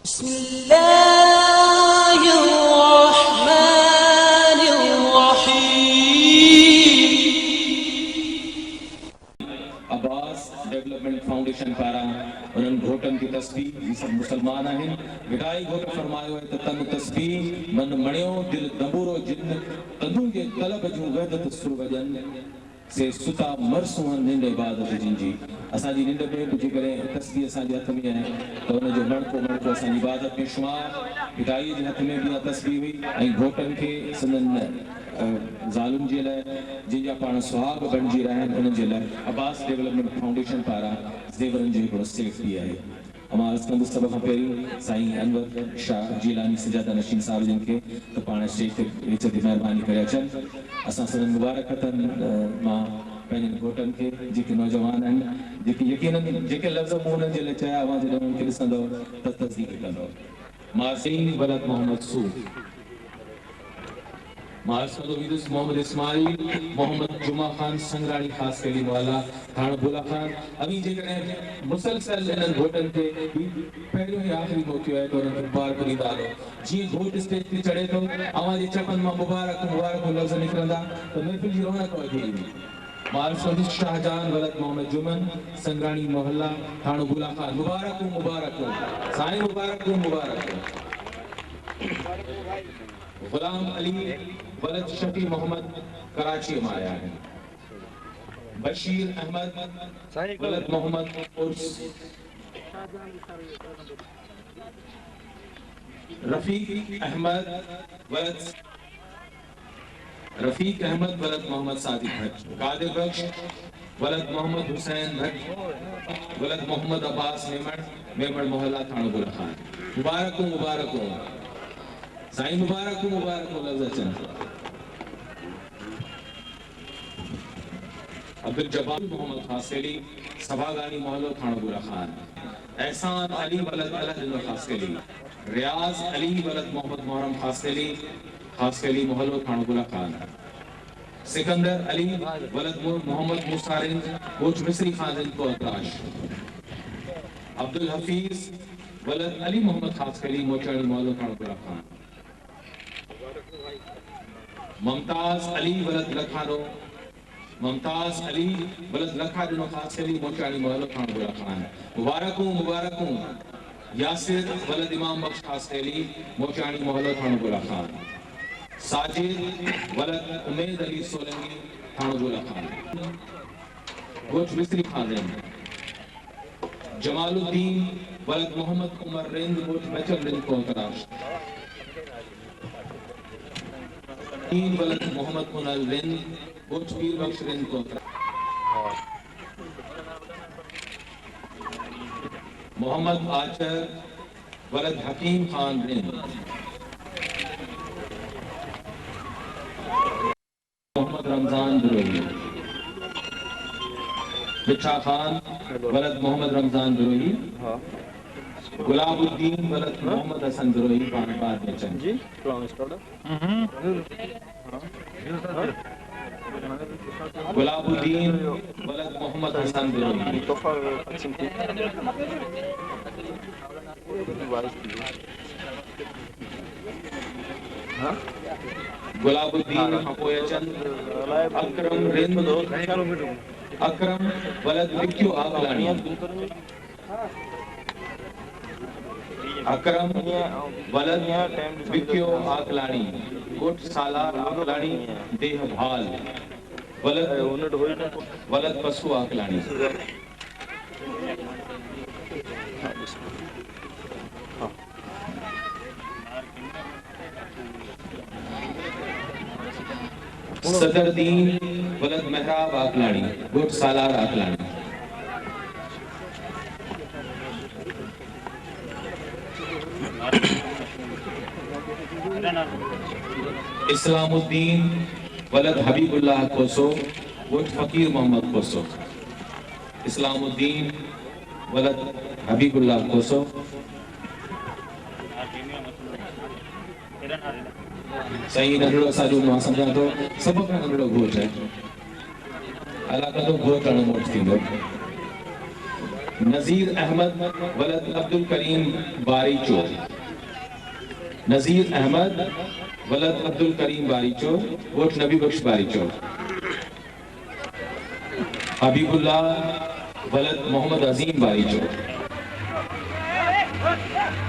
Abbas development foundation पारा उन घोटन की तस्वीर सब मुसलमान हैं विदाई घोट फरमायो है तन तस्वीर मन मणियो दिल दबूरो जिन तनु के तलब जो वहदत सुरवजन से सुता मरसु निंड इबादत जिंजी असाजी निंड में कुछ करे तस्वीर असाजे हथ में है तो उन जो मणको असाजी इबादत में शुमार विदाई जे हथ में भी तस्वीर हुई ऐं घोटन के सनन ज़ालुन जे लाइ जिनजा पाण सुहाग बणिजी रहिया आहिनि उन्हनि जे लाइ अब्बास डेवलपमेंट फाउंडेशन पारां ज़ेवरनि जो हिकिड़ो सेट बि आहे। मां अर्ज़ु कंदुसि सभ खां पहिरीं साईं अनवर शाह जीलानी सजादा नशीन साहिब जिन खे त पाण स्टेज ते विच ते महिरबानी करे अचनि असां सभिनी मुबारक अथनि मां पंहिंजनि घोटनि खे जेके नौजवान आहिनि जेके यकीननि जेके लफ़्ज़ मूं उन्हनि जे लाइ चया मां जॾहिं उन्हनि खे ॾिसंदव त तस्दीक कंदव। मासीन वलद मोहम्मद सूद मोहम्मद इस्माइल मोहम्मद जुमा खान संगराणी खास कलीम वाला थाना भोला खान अभी जेकॾहिं मुसलसल इन्हनि घोटनि खे पहिरियों ई आख़िरी मौक़ो आहे त उन्हनि खे मुबारक ॾींदा हलो जीअं घोट स्टेज ते चढ़े थो अवां जे चपनि मां मुबारक मुबारक लफ़्ज़ निकिरंदा त महफ़िल जी रौनक वधी वेंदी। माल शाहजहान वलद मोहम्मद जुमन संगराणी मोहल्ला थाना भोला खान मुबारक मुबारक साईं मुबारक मुबारक। गुलाम अली वलद शफी मोहम्मद कराची में आया है। बशीर अहमद वलद मोहम्मद उर्स रफीक अहमद वलद मोहम्मद सादिक भट्ट कादिर बख्श वलद मोहम्मद हुसैन भट्ट वलद मोहम्मद अब्बास मेमण मोहल्ला थाना बुरा खान मुबारक मुबारक साईं मुबारक लफ्ज़ अचन। अब्दुल जब्बार मोहम्मद खासकली सभागानी मोहल्लो थाना बुरा खान एहसान अली वलद अलहद खासकली रियाज अली वलद मोहम्मद मोहरम खासकली मोहल्लो थाना बुरा खान सिकंदर अली वलद मोहम्मद मुसारिन कोच मिस्री खान को अतराश अब्दुल हफीज वलद अली मोहम्मद खासकली मोचानी मोहल्लो थाना बुरा खान मुमताज अली वलद लखानो खासकली मोचानी मोहल्लो थाना बुरा खान मुबारक यासिर वलद इमाम बख्श खासकली मोचानी मोहल्लो थाना बुरा खान साजिद वलद उमेद अली सोलंकी थाना बुरा खान कोच मिस्री खान जमालुद्दीन वलद मोहम्मद उमर रेंद कोच बचल रेंद को तराश वलद मोहम्मद मुनल रेंद कोच पीर बख्श रेंद को मोहम्मद आचर वलद हकीम खान रेंद मोहम्मद रमजान दुरोही बिछा खान वलद मोहम्मद रमजान दुरोही गुलाबुद्दीन वलद मोहम्मद हसन दुरोही पानीपत में चंद जी गुलाबुद्दीन वलद मोहम्मद हसन दुरोही गुलाबुद्दीन हपोयचंद अकरम रिंद अकरम वलद विक्यू आकलानी अकरम वलद विक्यो आकलानी कोट सालार आकलानी देहभाल वलद पशु आकलानी सदरदीन वलद मेहराब आकलानी कोट सालार आकलानी इस्लामुद्दीन वलद हबीबुल्लाह कोसो वोट फकीर मोहम्मद कोसो इस्लामुद्दीन वलद हबीबुल्लाह कोसो सही नंढड़ो असांजो मां सम्झां थो सभ खां नंढड़ो घोट आहे अलाह कंदो घोट अणु मोट थींदो नजीर अहमद वलद अब्दुल करीम बारीचो, नजीर अहमद वलद अब्दुल करीम बारीचो, वोट नबी बख्श बारीचो। हबीबुल्लाह वलद मोहम्मद अजीम बारीचो,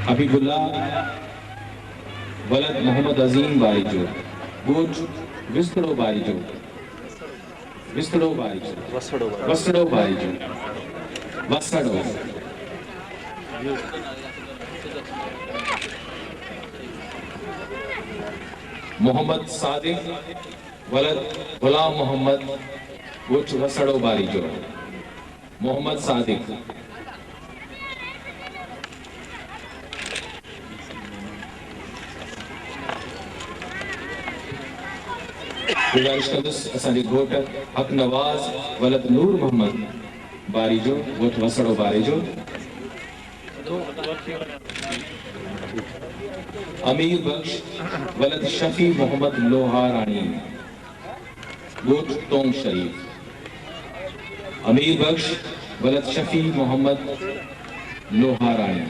हबीबुल्लाह वलद मोहम्मद अजीम बारीचो, वोट विस्तड़ो बारीचो, विस्तड़ो बारीचो, वसड़ो बारीचो, वसड़ो। मोहम्मद सादिक वलद गुलाम मोहम्मद, वोट वसड़ो बारीचो, मोहम्मद सादिक। गुजारिश कंदुस असांजे घोट हक नवाज वलद नूर मोहम्मद बारीजो, वोट वसड़ो बारीजो। अमीर बख्श वलद शफी मोहम्मद लोहारानी, वोट तोंग शरीफ। अमीर बख्श वलद शफी मोहम्मद लोहारानी।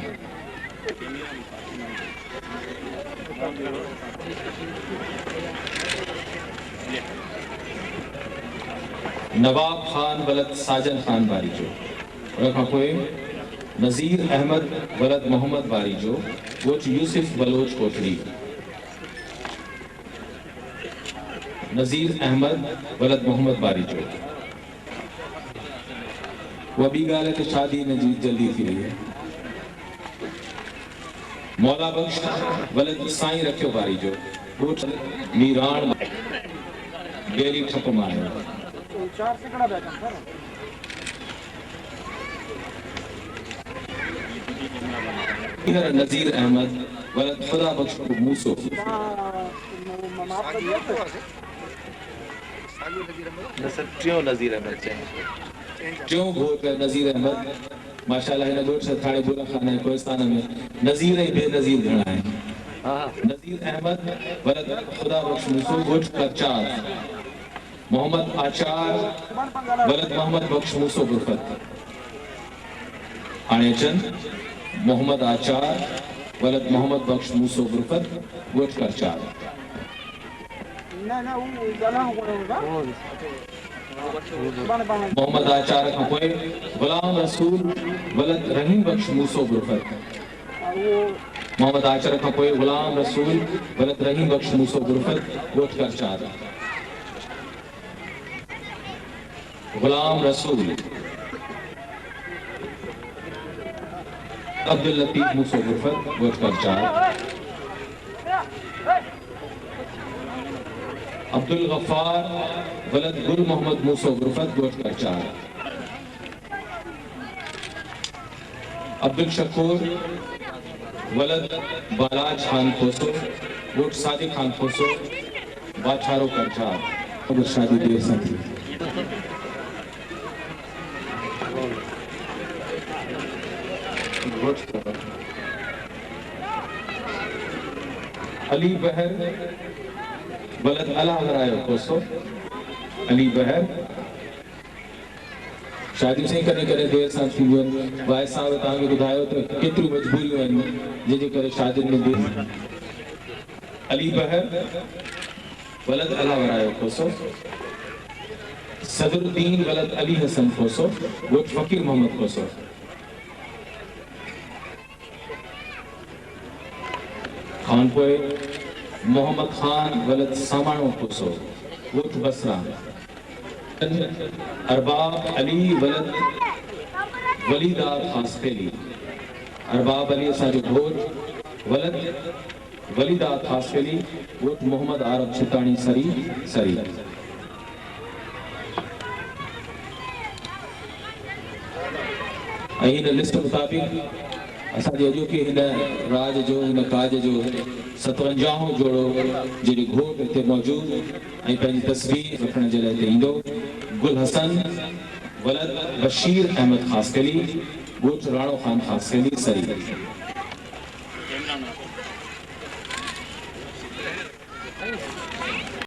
नवाब खान वलद साजन खान बारीजो, नजीर अहमद वलद मोहम्मद बारीजो, वोट यूसुफ बलोच कोटली। नजीर अहमद वलद मोहम्मद बारीजो। वो भी गाल है तो शादी में जल्दी थी रही है। मौला बख्श वलद साईं रखियो बारीजो, वोट मीरान गेरी ठप मारे। नजीर अहमद वलद खुदा बख्श मूसो, नजीर अहमद क्यों घोट नजीर अहमद माशाल्लाह इन घोट से थाने बुरा खाना कोस्तान में नजीर ही बेनजीर घना है। नजीर अहमद वलद खुदा बख्श मूसो, घोट करचार। मोहम्मद आचार वलद मोहम्मद बख्श मूसो गुरफत, आनेचंद मोहम्मद आचार वलद मोहम्मद बख्श मूसो गुरफत, वोट करचार। मोहम्मद आचार खपोए गुलाम रसूल वलद रहीम बख्श मूसो गुरफत, मोहम्मद आचार खपोए गुलाम रसूल वलद रहीम बख्श मूसो गुरफत, वोट करचार। गुलाम रसूल अब्दुल लतीफ मूसो गुरफत, वोट करचार। अब्दुल गफ्फार वलद गुल मोहम्मद मूसो गुरफत, वोट करचार। अब्दुल शकूर वलद बालाज खान खोसो, वोट सादिक खान खोसो, बाछारो करचार। शादी देर से थी। अली बहर वलद अला हरायो कोसो, अली बहर शादी से करे करे देर सां थी वञे। भाई साहब तव्हांखे ॿुधायो त केतिरियूं मजबूरियूं आहिनि जंहिंजे करे शादियुनि में देर। अली बहर वलद अला हरायो कोसो। सदरुद्दीन वलद अली हसन कोसो, वोट फकीर मोहम्मद कोसो। खानपोए मोहम्मद खान वलद सामानो कोसो, वोट बसरा। अरबाब अली वलद वलीदार खासखेली, अरबाब अली असांजो घोट वलद वलीदार खासखेली, वोट मोहम्मद आरब छिताणी सरी सरी। इन लिस्ट मुताबिक असांजे अॼोके हिन राज जो हिन काज जो 57 जोड़ो जंहिंजो घोट हिते मौजूदु ऐं पंहिंजी तस्वीर रखण जे लाइ हिते ईंदो। गुल हसन वलद बशीर अहमद खासकली, ॻोठ राणो खान खासकली सरी।